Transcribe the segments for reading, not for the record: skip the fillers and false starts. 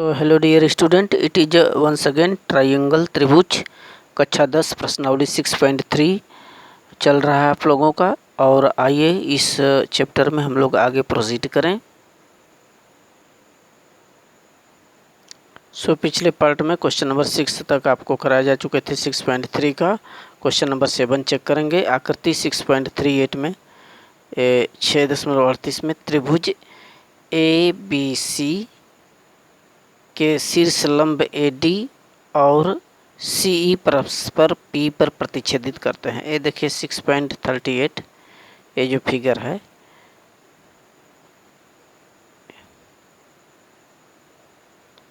तो hello dear student, it is once again triangle त्रिभुज कक्षा 10 प्रश्नावली 6.3 चल रहा है आप लोगों का। और आइए इस चैप्टर में हम लोग आगे प्रोसीड करें। पिछले पार्ट में क्वेश्चन नंबर 6 तक आपको कराए जा चुके थे। 6.3 का क्वेश्चन नंबर 7 चेक करेंगे। आकृति 6.38 में 6.38 में त्रिभुज ABC के शीर्ष लंब AD और CE परस्पर P पर प्रतिच्छेदित करते हैं। ये देखिए 6.38 ये जो फिगर है,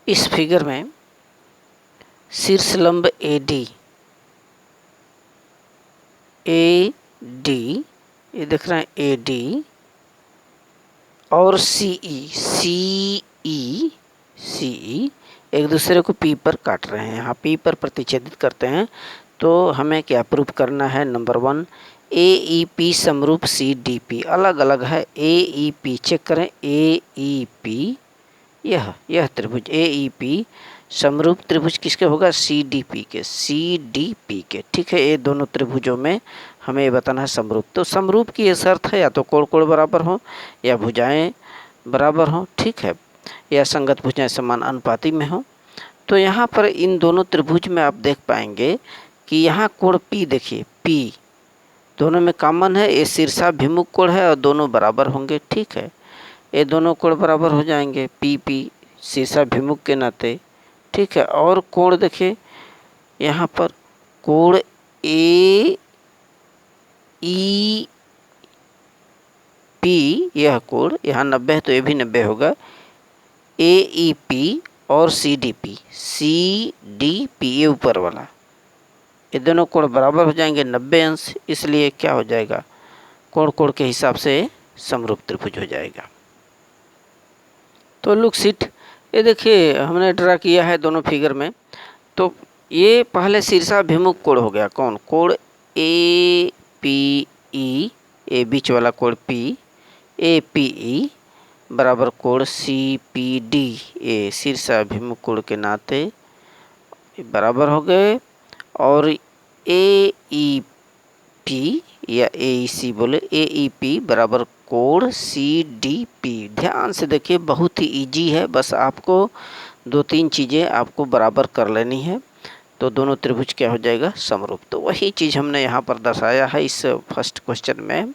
इस फिगर में शीर्ष लंब AD ये देख रहे हैं AD और CE एक दूसरे को P पर काट रहे हैं। यहाँ P पर प्रतिच्छेदित करते हैं। तो हमें क्या प्रूफ करना है? नंबर 1, AEP समरूप CDP अलग अलग है। AEP चेक करें, AEP यह त्रिभुज AEP समरूप त्रिभुज किसके होगा? CDP के। ठीक है, ये दोनों त्रिभुजों में हमें ये बताना है समरूप। तो समरूप की ये शर्त है, या तो कोण बराबर हो या भुजाएं बराबर हो, ठीक है, या संगत भुजाएं समान अनुपाती में हो। तो यहाँ पर इन दोनों त्रिभुज में आप देख पाएंगे कि यहाँ कोण P देखिए, P दोनों में कॉमन है। ये शीर्षाभिमुख कोण है और दोनों बराबर होंगे। ठीक है, ये दोनों कोण बराबर हो जाएंगे P शीर्षाभिमुख के नाते। ठीक है, और कोण देखिए यहाँ पर कोण AEP, यह कोण यहाँ 90 है तो ये भी 90 होगा। AEP और CDP ये ऊपर वाला, ये दोनों कोण बराबर हो जाएंगे 90 अंश। इसलिए क्या हो जाएगा? कोण के हिसाब से समरूप त्रिभुज हो जाएगा। तो लुक सीट, ये देखिए हमने ड्रा किया है दोनों फिगर में। तो ये पहले शीर्षाभिमुख कोण हो गया। कौन? कोण APE, ये बीच वाला कोण P, APE बराबर कोण CPD, ये शीर्षाभिमुख कोण के नाते बराबर हो गए। और AEP या AEC बोले, AEP बराबर कोण CDP। ध्यान से देखिए, बहुत ही इजी है, बस आपको 2-3 चीज़ें आपको बराबर कर लेनी है तो दोनों त्रिभुज क्या हो जाएगा? समरूप। तो वही चीज़ हमने यहाँ पर दर्शाया है इस फर्स्ट क्वेश्चन में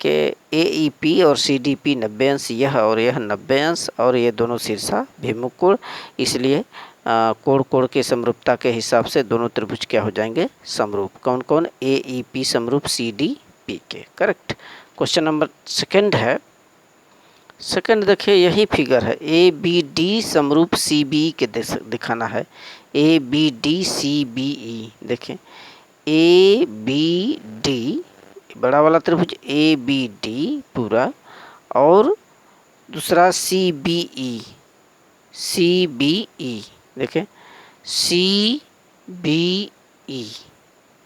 कि AEP और CDP 90 अंश, यह और यह 90 अंश, और ये दोनों शीर्षाभिमुख कोण। इसलिए कोण के समरूपता के हिसाब से दोनों त्रिभुज क्या हो जाएंगे? समरूप। कौन कौन? AEP समरूप CDP के। करेक्ट। क्वेश्चन नंबर 2 है। सेकंड देखिए, यही फिगर है। ABD समरूप CBE के दिखाना है। ABD CBE देखें, ABD बड़ा वाला त्रिभुज ABD पूरा, और दूसरा CBE देखें CBE।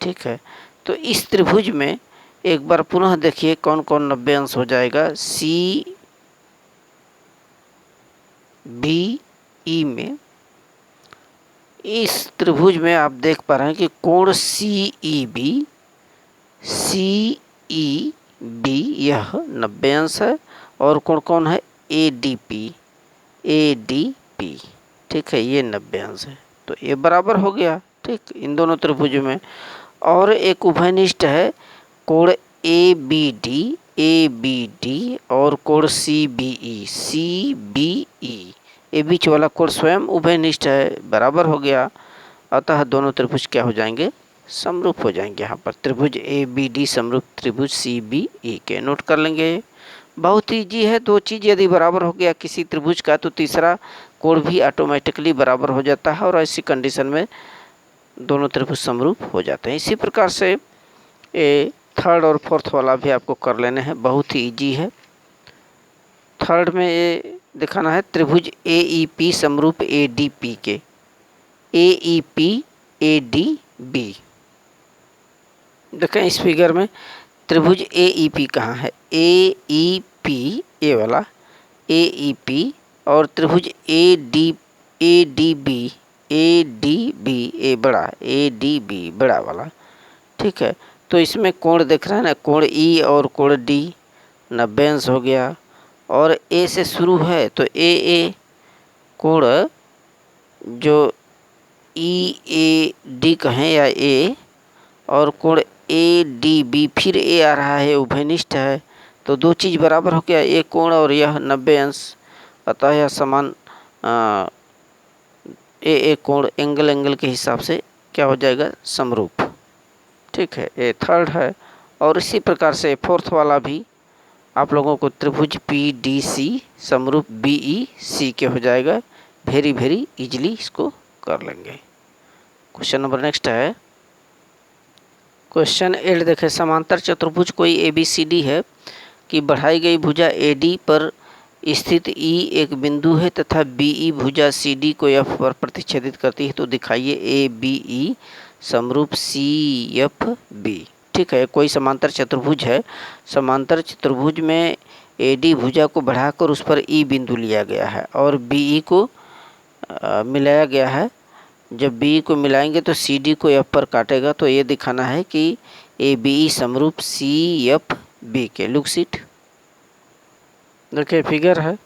ठीक है, तो इस त्रिभुज में एक बार पुनः देखिए कौन कौन 90 अंश हो जाएगा। CBE में, इस त्रिभुज में आप देख पा रहे हैं कि कोण CEB यह 90 अंश है, और कोण कौन है? ADP। ठीक है, ये 90 अंश है, तो ये बराबर हो गया। ठीक, इन दोनों त्रिभुजों में। और एक उभयनिष्ठ है कोण ABD और कोण CBE ये बीच वाला कोण स्वयं उभयनिष्ठ है, बराबर हो गया। अतः दोनों त्रिभुज क्या हो जाएंगे? समरूप हो जाएंगे। यहाँ पर त्रिभुज ABD समरूप त्रिभुज CBE के। नोट कर लेंगे, बहुत ईजी है। 2 चीज़ यदि बराबर हो गया किसी त्रिभुज का तो तीसरा कोण भी ऑटोमेटिकली बराबर हो जाता है, और ऐसी कंडीशन में दोनों त्रिभुज समरूप हो जाते हैं। इसी प्रकार से ये 3rd और 4th वाला भी आपको कर लेने हैं, बहुत ही ईजी है। 3rd में ये दिखाना है त्रिभुज AEP समरूप ADP के। AEP ADB देखें इस फिगर में त्रिभुज AEP कहाँ है? AEP ये वाला AEP और त्रिभुज ADP ADB ए बड़ा, ADB बड़ा वाला, ठीक है। तो इसमें कोण दिख रहा है ना, कोण E और कोण D 90 अंश हो गया, और A से शुरू है तो AA कोण जो EAD कहें या A, और कोण ADB फिर A आ रहा है, उभयनिष्ठ है, तो दो चीज़ बराबर हो गया, एक कोण और यह 90 अंश, अतः यह समान ए कोण एंगल के हिसाब से क्या हो जाएगा, समरूप, ठीक है। ये थर्ड है। और इसी प्रकार से फोर्थ वाला भी आप लोगों को त्रिभुज PDC समरूप BEC के हो जाएगा, वेरी इजीली इसको कर लेंगे। क्वेश्चन नंबर नेक्स्ट है क्वेश्चन 8। देखें, समांतर चतुर्भुज कोई ABCD है कि बढ़ाई गई भुजा AD पर स्थित E एक बिंदु है तथा BE भुजा CD को F पर प्रतिच्छेदित करती है, तो दिखाइए ABE समरूप CFB, ठीक है। कोई समांतर चतुर्भुज है, समांतर चतुर्भुज में AD भुजा को बढ़ाकर उस पर E बिंदु लिया गया है और BE को मिलाया गया है। जब BE को मिलाएंगे तो CD को F पर काटेगा, तो ये दिखाना है कि ABE समरूप CFB के। लुक सीट, देखिए फिगर है,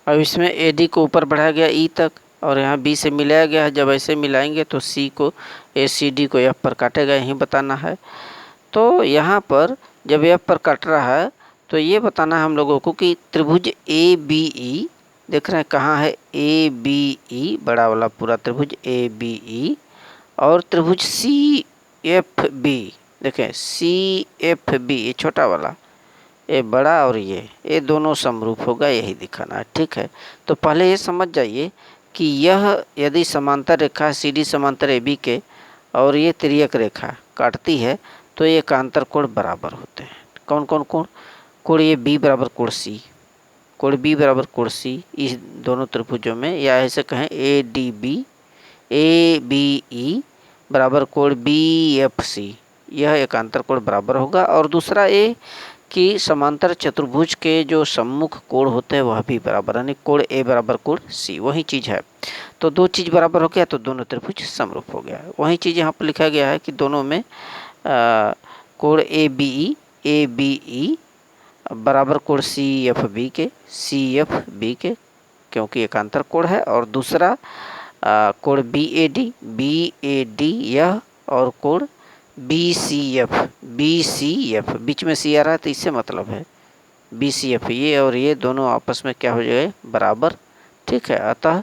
अब इसमें AD को ऊपर बढ़ाया गया E तक और यहाँ B से मिलाया गया है, जब ऐसे मिलाएंगे तो C को ACD को F पर काटेगा, यही बताना है। तो यहाँ पर जब F पर काट रहा है तो ये बताना है हम लोगों को कि त्रिभुज ABE, देख रहे हैं कहाँ है, ABE बड़ा वाला पूरा त्रिभुज ABE, और त्रिभुज CFB, देखें CFB ये छोटा वाला, ये बड़ा और ये दोनों समरूप होगा, यही दिखाना है, ठीक है। तो पहले ये समझ जाइए कि यह यदि समांतर रेखा CD समांतर AB के और ये तिर्यक रेखा काटती है तो ये एकांतर कोण बराबर होते हैं। कौन कौन कोण? कोण ये B बराबर कोण C, कोण B बराबर कोण C इस दोनों त्रिभुजों में, या ऐसे कहें ADB ABE बराबर कोण BFC, यह एकांतर कोण बराबर होगा। और दूसरा ये कि समांतर चतुर्भुज के जो सम्मुख कोण होते हैं वह भी बराबर, यानी कोण A बराबर कोण C, वही चीज़ है। तो दो चीज़ बराबर हो गया तो दोनों त्रिभुज समरूप हो गया। वही चीज़ यहाँ पर लिखा गया है कि दोनों में कोण ABE बराबर कोण CFB के, क्योंकि एकांतर कोण है। और दूसरा कोण BAD यह, और कोण BCF बीच में C आ रहा है तो इससे मतलब है BCF, ये और ये दोनों आपस में क्या हो जाए, बराबर, ठीक है। अतः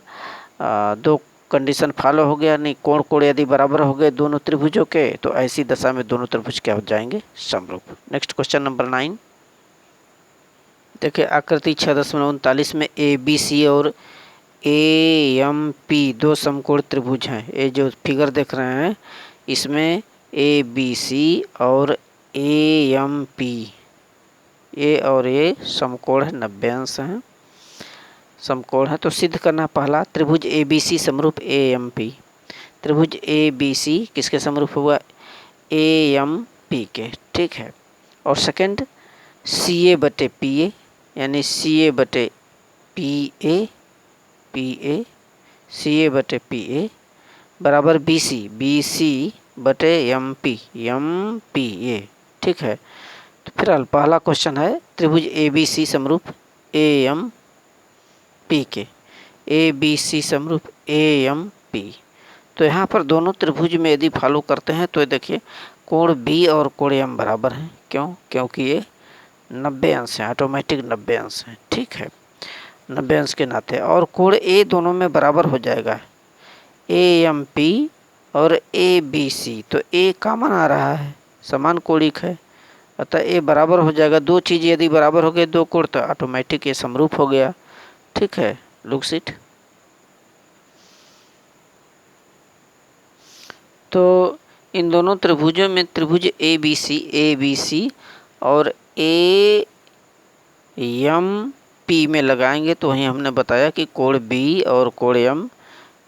दो कंडीशन फॉलो हो गया, नहीं कोण यदि बराबर हो गए दोनों त्रिभुजों के तो ऐसी दशा में दोनों त्रिभुज क्या हो जाएंगे, समरूप। Next question number 9। देखिए आकृति 6.39 में ABC और AMP दो समकोण त्रिभुज हैं। ये जो फिगर देख रहे हैं इसमें ABC और AMP ये और ये समकोण है, 90 अंश हैं, समकोण है। तो सिद्ध करना पहला, त्रिभुज ABC समरूप AMP, त्रिभुज ABC किसके समरूप हुआ, AMP के, ठीक है। और सेकंड CA/PA यानी CA/PA CA/PA बराबर BC/MP ये, ठीक है। तो फिर पहला क्वेश्चन है त्रिभुज ABC समरूप AMP के, ABC समरूप AMP। तो यहाँ पर दोनों त्रिभुज में यदि फॉलो करते हैं तो देखिए कोण B और कोण M बराबर हैं, क्यों, क्योंकि ये 90 अंश हैं, ऑटोमेटिक 90 अंश हैं, ठीक है, 90 अंश के नाते। और कोण A दोनों में बराबर हो जाएगा, AMP और ABC, तो A कॉमन आ रहा है, समान कोणिक है, अतः A बराबर हो जाएगा। दो चीज़ यदि बराबर हो गए दो कोण तो ऑटोमेटिक ये समरूप हो गया, ठीक है। लुक सीट, तो इन दोनों त्रिभुजों में त्रिभुज ABC और AMP में लगाएंगे तो वहीं हमने बताया कि कोण B और कोण M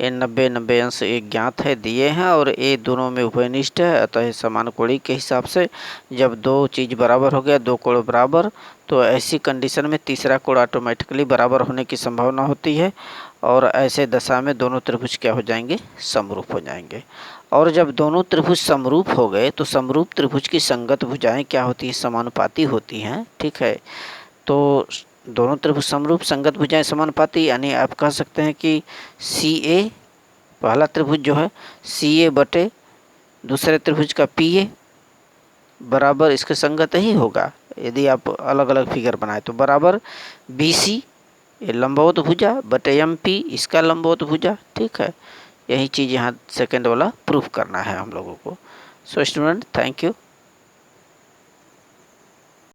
ये 90 अंश एक ज्ञात है, दिए हैं, और ये दोनों में उभयनिष्ठ है, अतः समान कोणीय के हिसाब से जब दो चीज़ बराबर हो गया, दो कोण बराबर, तो ऐसी कंडीशन में तीसरा कोण ऑटोमेटिकली बराबर होने की संभावना होती है। और ऐसे दशा में दोनों त्रिभुज क्या हो जाएंगे, समरूप हो जाएंगे। और जब दोनों त्रिभुज समरूप हो गए तो समरूप त्रिभुज की संगत भुजाएं क्या होती हैं, समानुपाती होती हैं। ठीक है, तो दोनों त्रिभुज समरूप, संगत भुजाएं समानुपाती, यानी आप कह सकते हैं कि सी ए, पहला त्रिभुज जो है सी ए बटे दूसरे त्रिभुज का पी ए बराबर इसके संगत ही होगा। यदि आप अलग अलग फिगर बनाए तो बराबर बी सी, ये लंबवत भुजा, बटे एम पी इसका लंबवत भुजा। ठीक है, यही चीज़ यहाँ सेकेंड वाला प्रूफ करना है हम लोगों को। So student, thank you.